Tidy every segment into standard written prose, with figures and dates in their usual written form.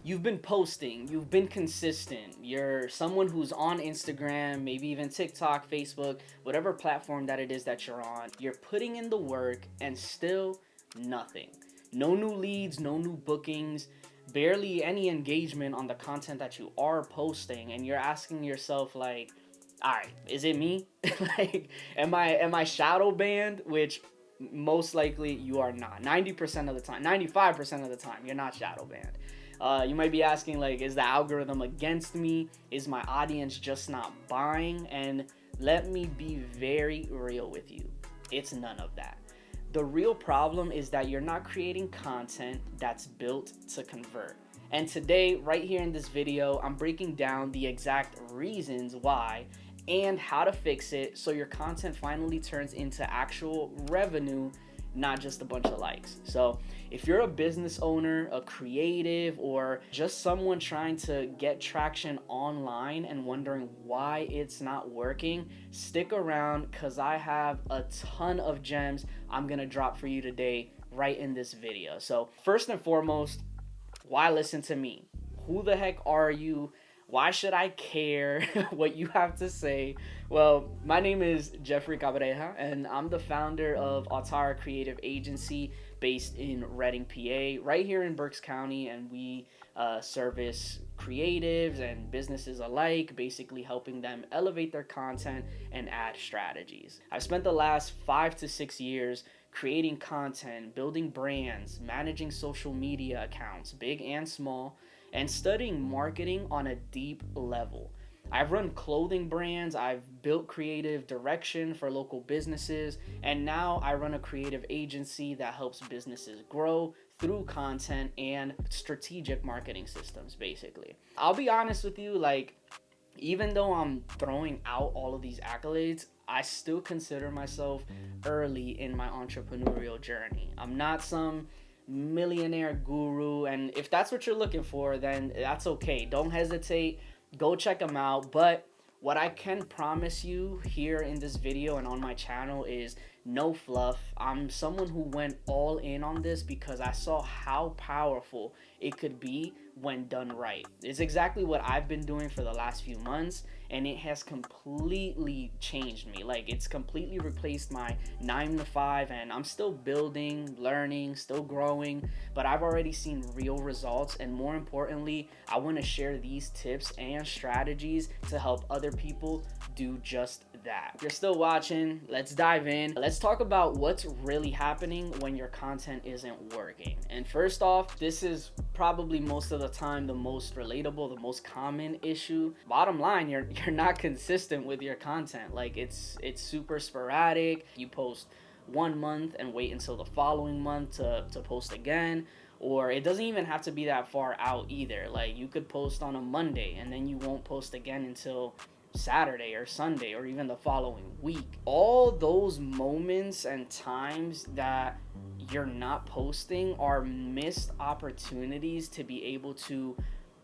you've been posting, you've been consistent, you're someone who's on Instagram, maybe even TikTok, Facebook, whatever platform that it is that you're on, you're putting in the work and still nothing. No new leads, no new bookings, barely any engagement on the content that you are posting, and you're asking yourself like, all right, is it me? Like, am I shadow banned? Which most likely you are not. 90% of the time, 95% of the time, you're not shadow banned. You might be asking, like, is the algorithm against me? Is my audience just not buying? And let me be very real with you. It's none of that. The real problem is that you're not creating content that's built to convert. And today, right here in this video, I'm breaking down the exact reasons why and how to fix it so your content finally turns into actual revenue, not just a bunch of likes. So if you're a business owner, a creative, or just someone trying to get traction online and wondering why it's not working, stick around because I have a ton of gems I'm gonna drop for you today right in this video. So first and foremost, why listen to me? Who the heck are you? Why should I care what you have to say? Well, my name is Jeffrey Cabreja, and I'm the founder of Altara Creative Agency based in Reading, PA, right here in Berks County, and we service creatives and businesses alike, basically helping them elevate their content and add strategies. I've spent the last 5 to 6 years creating content, building brands, managing social media accounts, big and small, and studying marketing on a deep level. I've run clothing brands, I've built creative direction for local businesses, and now I run a creative agency that helps businesses grow through content and strategic marketing systems, basically. I'll be honest with you, like, even though I'm throwing out all of these accolades, I still consider myself early in my entrepreneurial journey. I'm not some millionaire guru, and if that's what you're looking for, then that's okay. Don't hesitate, go check them out. But what I can promise you here in this video and on my channel is no fluff. I'm someone who went all in on this because I saw how powerful it could be when done right. It's exactly what I've been doing for the last few months, and it has completely changed me. Like, it's completely replaced my 9 to 5, and I'm still building, learning, still growing, but I've already seen real results. And more importantly, I want to share these tips and strategies to help other people do just that. If you're still watching, let's dive in. Let's talk about what's really happening when your content isn't working. And first off, this is probably most of the time the most relatable, the most common issue. Bottom line, you're not consistent with your content. Like, it's super sporadic. You post 1 month and wait until the following month to post again. Or it doesn't even have to be that far out either. Like, you could post on a Monday and then you won't post again until Saturday or Sunday or even the following week. All those moments and times that you're not posting are missed opportunities to be able to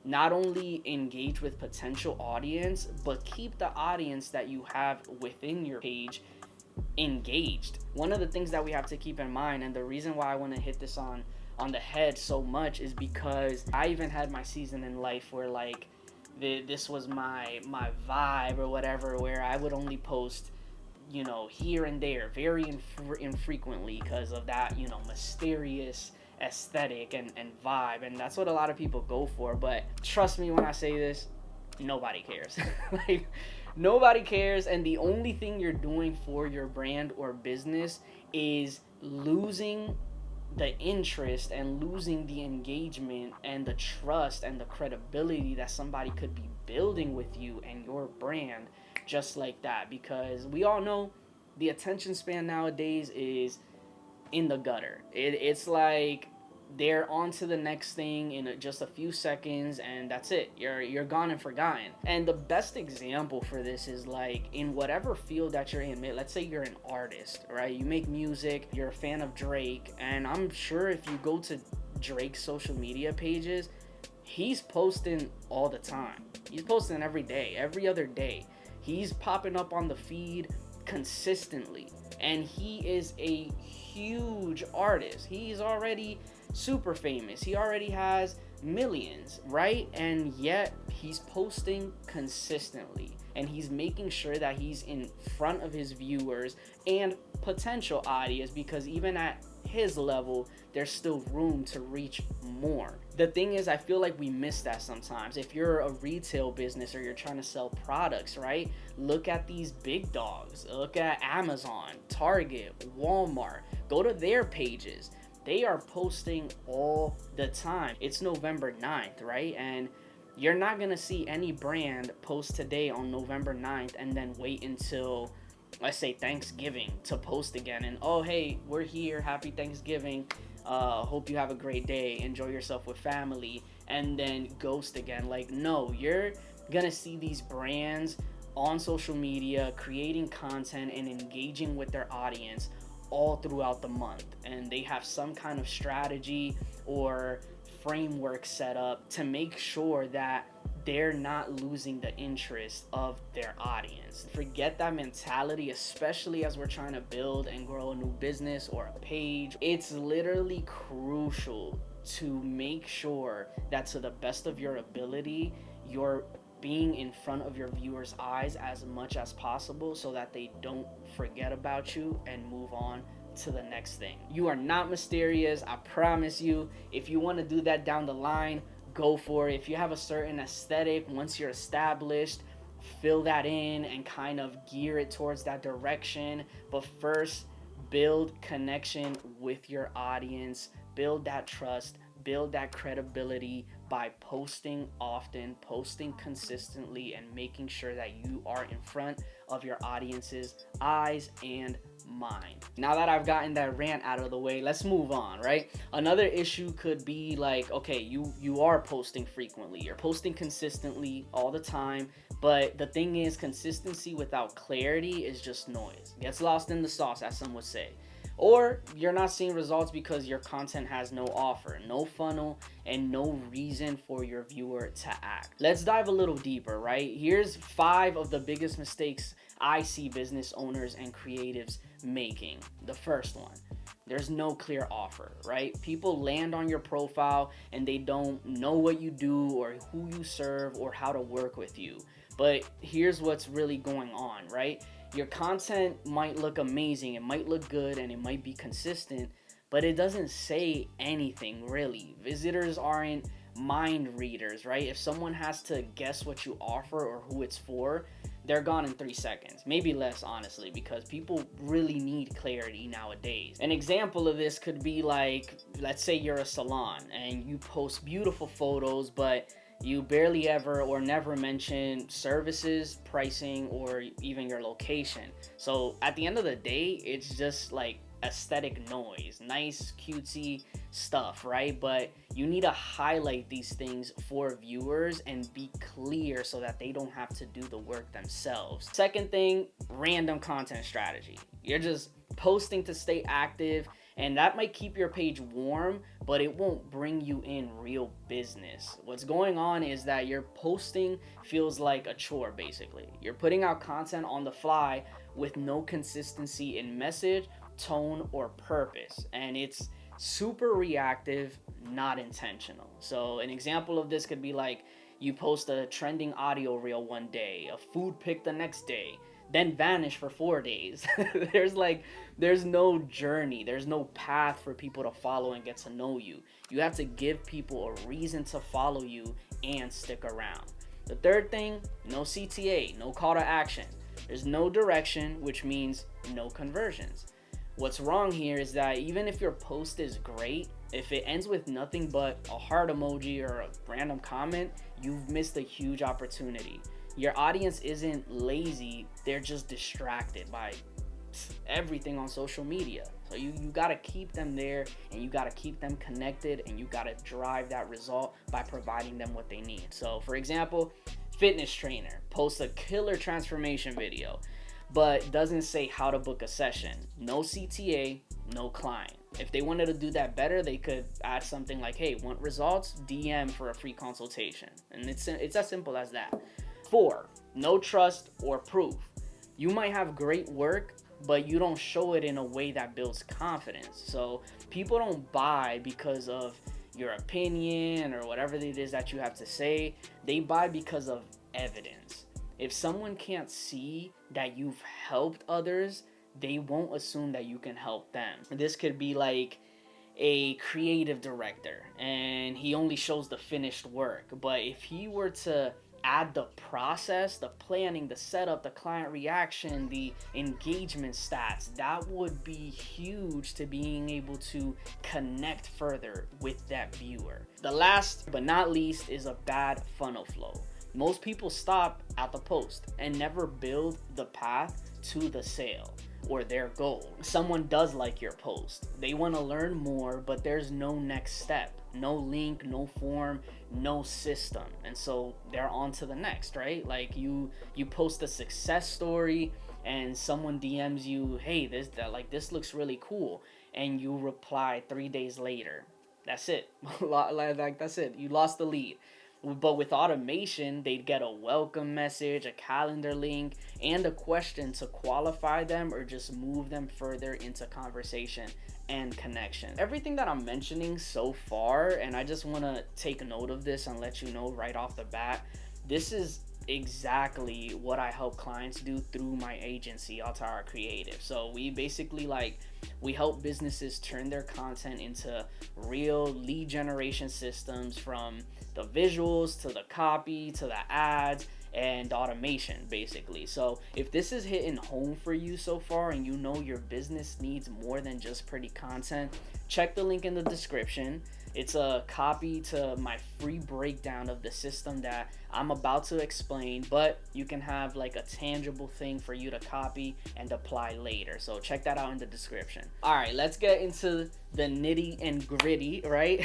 not only engage with potential audience, but keep the audience that you have within your page engaged. One of the things that we have to keep in mind, and the reason why I want to hit this on the head so much, is because I even had my season in life where, like, this was my vibe or whatever, where I would only post, here and there, very infrequently, because of that, mysterious aesthetic and vibe. And that's what a lot of people go for. But trust me when I say this, nobody cares. Like, nobody cares. And the only thing you're doing for your brand or business is losing the interest and losing the engagement and the trust and the credibility that somebody could be building with you and your brand just like that. Because we all know the attention span nowadays is in the gutter. It's like they're on to the next thing in just a few seconds, and that's it. You're gone and forgotten. And the best example for this is, like, in whatever field that you're in. Let's say you're an artist, right? You make music, you're a fan of Drake, and I'm sure if you go to Drake's social media pages, he's posting all the time. He's posting every day, every other day. He's popping up on the feed consistently, and he is a huge artist. He's already super famous. He already has millions, right? And yet he's posting consistently, and he's making sure that he's in front of his viewers and potential audience, because even at his level there's still room to reach more. The thing is, I feel like we miss that sometimes. If you're a retail business or you're trying to sell products, right, look at these big dogs. Look at Amazon, Target, Walmart. Go to their pages. They are posting all the time. It's November 9th, right? And you're not gonna see any brand post today on November 9th and then wait until, let's say, Thanksgiving to post again. And, oh, hey, we're here, happy Thanksgiving, hope you have a great day, enjoy yourself with family, and then ghost again. Like, no, you're gonna see these brands on social media creating content and engaging with their audience all throughout the month, and they have some kind of strategy or framework set up to make sure that they're not losing the interest of their audience. Forget that mentality, especially as we're trying to build and grow a new business or a page. It's literally crucial to make sure that, to the best of your ability, you're being in front of your viewers' eyes as much as possible, so that they don't forget about you and move on to the next thing. You are not mysterious, I promise you. If you want to do that down the line, go for it. If you have a certain aesthetic, once you're established, fill that in and kind of gear it towards that direction. But first, build connection with your audience, build that trust, build that credibility by posting often, posting consistently, and making sure that you are in front of your audience's eyes and mind. Now that I've gotten that rant out of the way, let's move on, right? Another issue could be like, okay, you are posting frequently, you're posting consistently all the time, but the thing is, consistency without clarity is just noise. Gets lost in the sauce, as some would say. Or you're not seeing results because your content has no offer, no funnel, and no reason for your viewer to act. Let's dive a little deeper, right? Here's 5 of the biggest mistakes I see business owners and creatives making. The first one: there's no clear offer, right? People land on your profile and they don't know what you do or who you serve or how to work with you. But here's what's really going on, right? Your content might look amazing, it might look good, and it might be consistent, but it doesn't say anything really. Visitors aren't mind readers, right? If someone has to guess what you offer or who it's for, they're gone in 3 seconds, maybe less, honestly, because people really need clarity nowadays. An example of this could be like, let's say you're a salon and you post beautiful photos, but you barely ever or never mention services, pricing, or even your location. So at the end of the day, it's just like aesthetic noise, nice cutesy stuff, right? But you need to highlight these things for viewers and be clear so that they don't have to do the work themselves. Second thing, random content strategy. You're just posting to stay active, and that might keep your page warm, but it won't bring you in real business. What's going on is that your posting feels like a chore, basically. You're putting out content on the fly with no consistency in message, tone, or purpose, and it's super reactive, not intentional. So an example of this could be like, you post a trending audio reel one day, a food pic the next day, then vanish for 4 days. there's no journey, there's no path for people to follow and get to know you. You have to give people a reason to follow you and stick around. The third thing, no CTA, no call to action. There's no direction, which means no conversions. What's wrong here is that even if your post is great, if it ends with nothing but a heart emoji or a random comment, you've missed a huge opportunity. Your audience isn't lazy, they're just distracted by everything on social media. So you gotta keep them there, and you gotta keep them connected, and you gotta drive that result by providing them what they need. So for example, fitness trainer posts a killer transformation video, but doesn't say how to book a session. No CTA, no client. If they wanted to do that better, they could add something like, hey, want results? DM for a free consultation. And it's as simple as that. 4, no trust or proof. You might have great work, but you don't show it in a way that builds confidence. So people don't buy because of your opinion or whatever it is that you have to say. They buy because of evidence. If someone can't see that you've helped others, they won't assume that you can help them. This could be like a creative director and he only shows the finished work, but if he were to add the process, the planning, the setup, the client reaction, the engagement stats, that would be huge to being able to connect further with that viewer. The last but not least is a bad funnel flow. Most people stop at the post and never build the path to the sale or their goal. Someone does like your post, they want to learn more, but there's no next step, no link, no form, no system, and so they're on to the next, right? Like you post a success story and someone DMs you, hey, this looks really cool, and you reply 3 days later. That's it. Like that's it, you lost the lead. But with automation, they'd get a welcome message, a calendar link, and a question to qualify them or just move them further into conversation and connection. Everything that I'm mentioning so far, and I just want to take note of this and let you know right off the bat, this is exactly what I help clients do through my agency, Altara Creative. So we basically we help businesses turn their content into real lead generation systems, from the visuals to the copy to the ads and automation, basically. So if this is hitting home for you so far and you know your business needs more than just pretty content, check the link in the description. It's a copy to my free breakdown of the system that I'm about to explain, but you can have like a tangible thing for you to copy and apply later. So check that out in the description. All right, let's get into the nitty and gritty, right?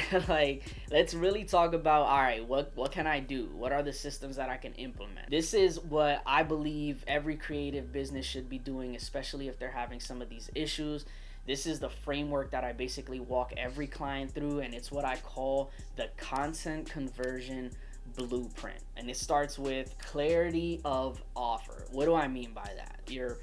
Let's really talk about, all right, what can I do? What are the systems that I can implement? This is what I believe every creative business should be doing, especially if they're having some of these issues. This is the framework that I basically walk every client through, and it's what I call the content conversion blueprint. And it starts with clarity of offer. What do I mean by that? Your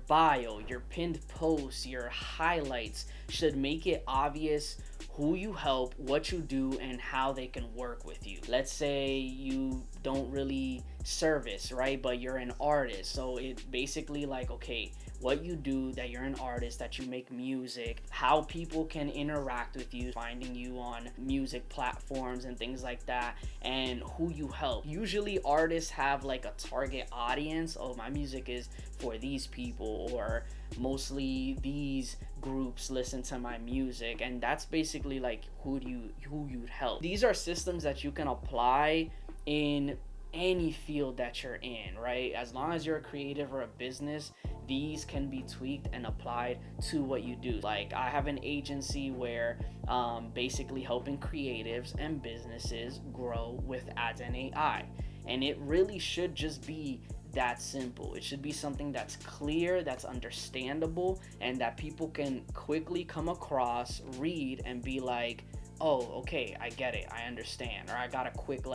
bio, your pinned posts, your highlights should make it obvious who you help, what you do, and how they can work with you. Let's say you don't really service, right? But you're an artist. So it basically okay, what you do, that you're an artist, that you make music, how people can interact with you, finding you on music platforms and things like that, and who you help. Usually artists have a target audience. Oh, my music is for these people, or mostly these groups listen to my music, and that's basically who you'd help. These are systems that you can apply in any field that you're in, right? As long as you're a creative or a business, these can be tweaked and applied to what you do. I have an agency where basically helping creatives and businesses grow with ads and AI, and it really should just be that simple. It should be something that's clear, that's understandable, and that people can quickly come across, read, and be like, oh, okay, I get it, I understand, or I got a quick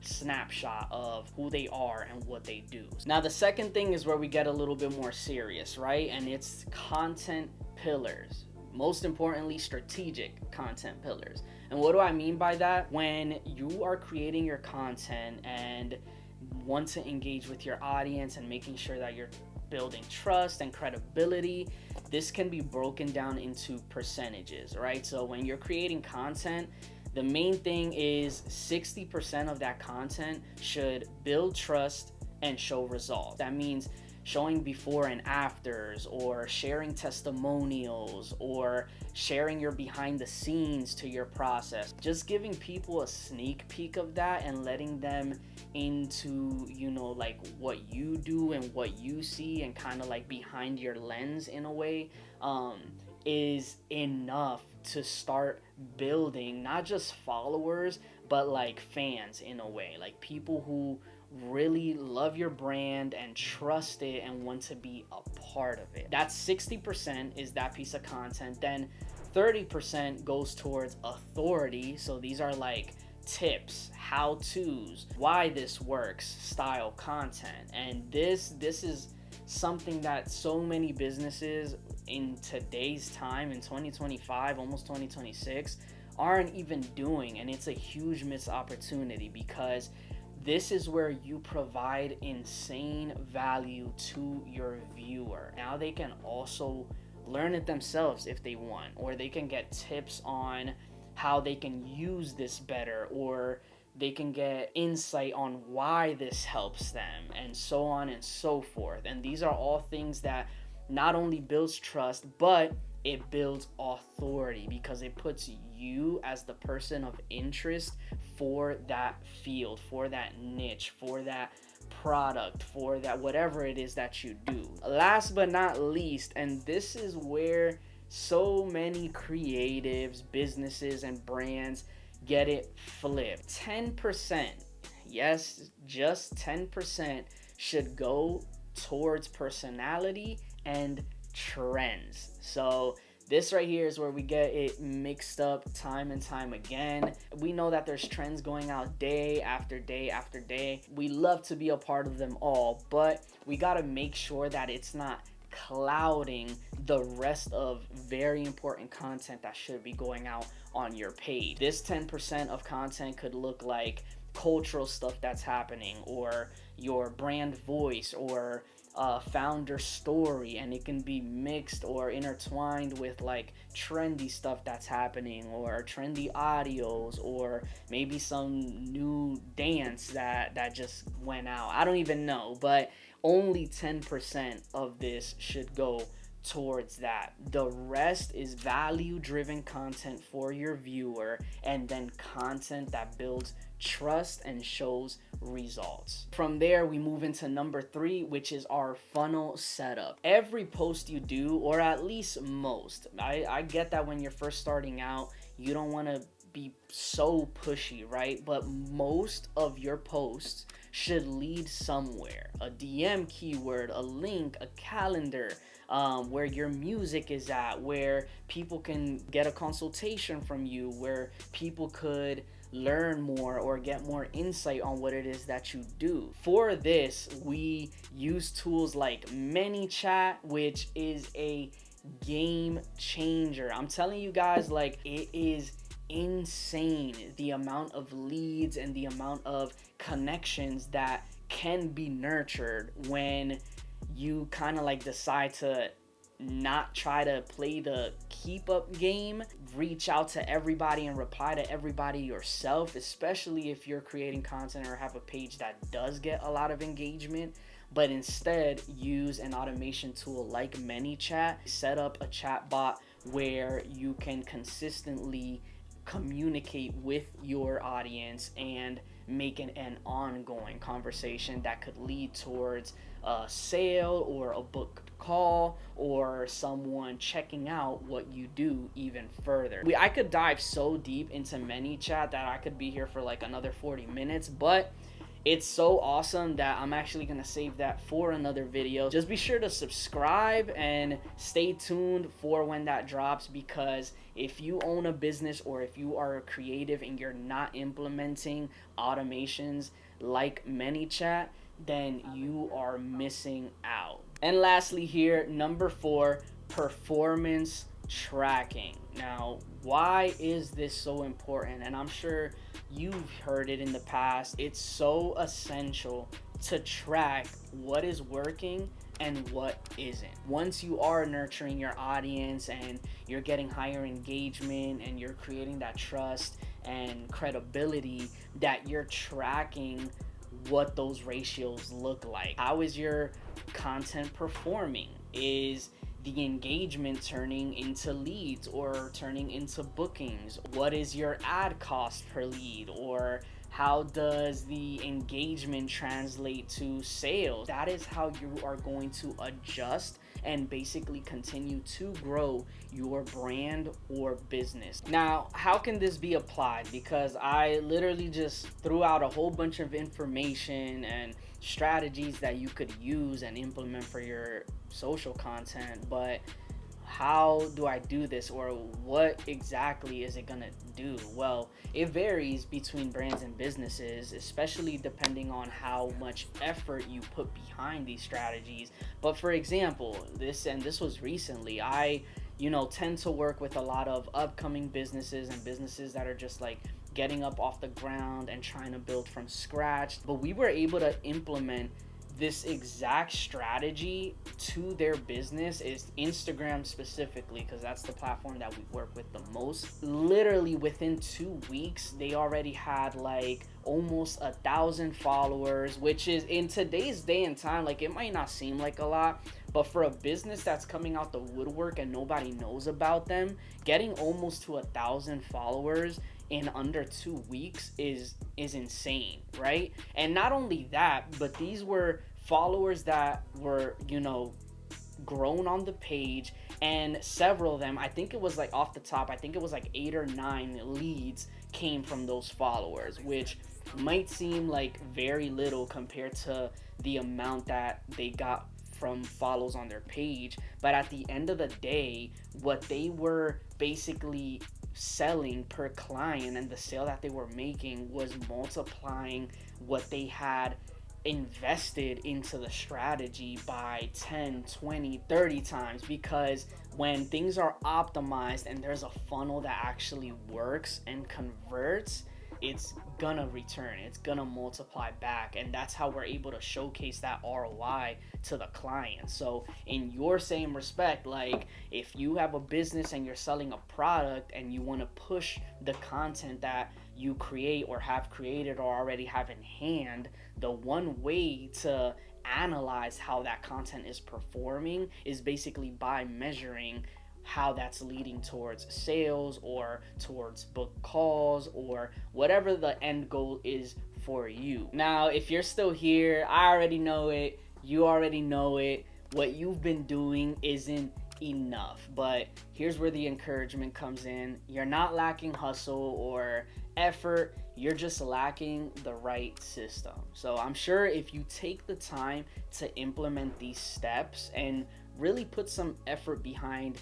snapshot of who they are and what they do. Now the second thing is where we get a little bit more serious, right? And it's content pillars. Most importantly, strategic content pillars. And what do I mean by that? When you are creating your content and want to engage with your audience and making sure that you're building trust and credibility, this can be broken down into percentages, right? So when you're creating content, the main thing is 60% of that content should build trust and show results. That means showing before and afters, or sharing testimonials, or sharing your behind the scenes to your process. Just giving people a sneak peek of that and letting them into what you do and what you see, and kind of behind your lens in a way, is enough to start building not just followers, but fans in a way, people who really love your brand and trust it and want to be a part of it. That's 60% is that piece of content. Then 30% goes towards authority. So these are tips, how-tos, why this works style content. And this is something that so many businesses in today's time, in 2025, almost 2026, aren't even doing. And it's a huge missed opportunity, because this is where you provide insane value to your viewer. Now they can also learn it themselves if they want, or they can get tips on how they can use this better, or they can get insight on why this helps them, and so on and so forth. And these are all things that not only builds trust, but it builds authority, because it puts you as the person of interest for that field, for that niche, for that product, for that whatever it is that you do. Last but not least, and this is where so many creatives, businesses, and brands get it flipped. 10%, yes, just 10% should go towards personality and trends. So this right here is where we get it mixed up time and time again. We know that there's trends going out day after day after day. We love to be a part of them all, but we got to make sure that it's not clouding the rest of very important content that should be going out on your page. This 10% of content could look like cultural stuff that's happening, or your brand voice, or founder story, and it can be mixed or intertwined with like trendy stuff that's happening, or trendy audios, or maybe some new dance that just went out. I don't even know, but only 10% of this should go towards that. The rest is value driven content for your viewer, and then content that builds trust and shows results. From there, we move into number 3, which is our funnel setup. Every post you do, or at least most, I get that when you're first starting out, you don't want to be so pushy, right? But most of your posts should lead somewhere. A DM keyword, a link, a calendar, where your music is at, where people can get a consultation from you, where people could learn more or get more insight on what it is that you do. For this, we use tools like ManyChat, which is a game changer. I'm telling you guys, like, it is insane the amount of leads and the amount of connections that can be nurtured when you kind of like decide to not try to play the keep up game, reach out to everybody and reply to everybody yourself, especially if you're creating content or have a page that does get a lot of engagement, but instead use an automation tool like ManyChat. Set up a chat bot where you can consistently communicate with your audience and make an ongoing conversation that could lead towards a sale or a book call or someone checking out what you do even further. I could dive so deep into ManyChat that I could be here for like another 40 minutes, but it's so awesome that I'm actually going to save that for another video. Just be sure to subscribe and stay tuned for when that drops, because if you own a business or if you are a creative and you're not implementing automations like ManyChat, then you are missing out. And lastly here, number 4, performance tracking. Now, why is this so important? And I'm sure you've heard it in the past. It's so essential to track what is working and what isn't. Once you are nurturing your audience and you're getting higher engagement and you're creating that trust and credibility, that you're tracking what those ratios look like. How is your content performing? Is the engagement turning into leads or turning into bookings? What is your ad cost per lead? Or how does the engagement translate to sales? That is how you are going to adjust and basically continue to grow your brand or business. Now, how can this be applied? Because I literally just threw out a whole bunch of information and strategies that you could use and implement for your social content, but how do I do this, or what exactly is it gonna do? Well, it varies between brands and businesses, especially depending on how much effort you put behind these strategies. But for example, this was recently, I tend to work with a lot of upcoming businesses and businesses that are just like getting up off the ground and trying to build from scratch. But we were able to implement this exact strategy to their business, is Instagram specifically, because that's the platform that we work with the most. Literally within 2 weeks, they already had like almost 1,000 followers, which is, in today's day and time, like, it might not seem like a lot, but for a business that's coming out the woodwork and nobody knows about them, getting almost to 1,000 followers in under 2 weeks is insane, right? And not only that, but these were followers that were, grown on the page, and several of them, I think it was like off the top, I think it was like 8 or 9 leads came from those followers, which might seem like very little compared to the amount that they got from follows on their page. But at the end of the day, what they were basically selling per client, and the sale that they were making, was multiplying what they had invested into the strategy by 10, 20, 30 times. Because when things are optimized and there's a funnel that actually works and converts, it's gonna return, it's gonna multiply back. And that's how we're able to showcase that ROI to the client. So in your same respect, like, if you have a business and you're selling a product and you want to push the content that you create or have created or already have in hand, the one way to analyze how that content is performing is basically by measuring how that's leading towards sales or towards book calls or whatever the end goal is for you. Now, if you're still here, I already know it, you already know it, what you've been doing isn't enough. But here's where the encouragement comes in. You're not lacking hustle or effort, you're just lacking the right system. So I'm sure if you take the time to implement these steps and really put some effort behind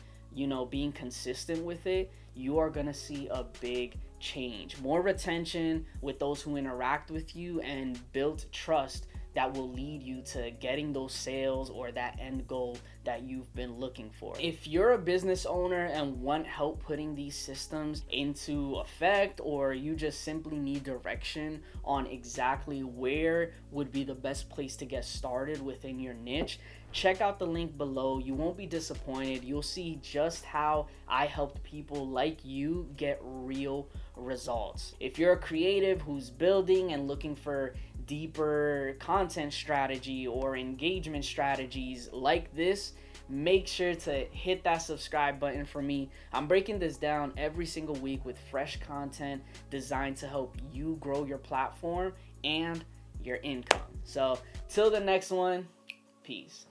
being consistent with it, you are gonna see a big change, more retention with those who interact with you, and build trust that will lead you to getting those sales or that end goal that you've been looking for. If you're a business owner and want help putting these systems into effect, or you just simply need direction on exactly where would be the best place to get started within your niche, check out the link below. You won't be disappointed. You'll see just how I helped people like you get real results. If you're a creative who's building and looking for deeper content strategy or engagement strategies like this, make sure to hit that subscribe button for me. I'm breaking this down every single week with fresh content designed to help you grow your platform and your income. So till the next one, peace.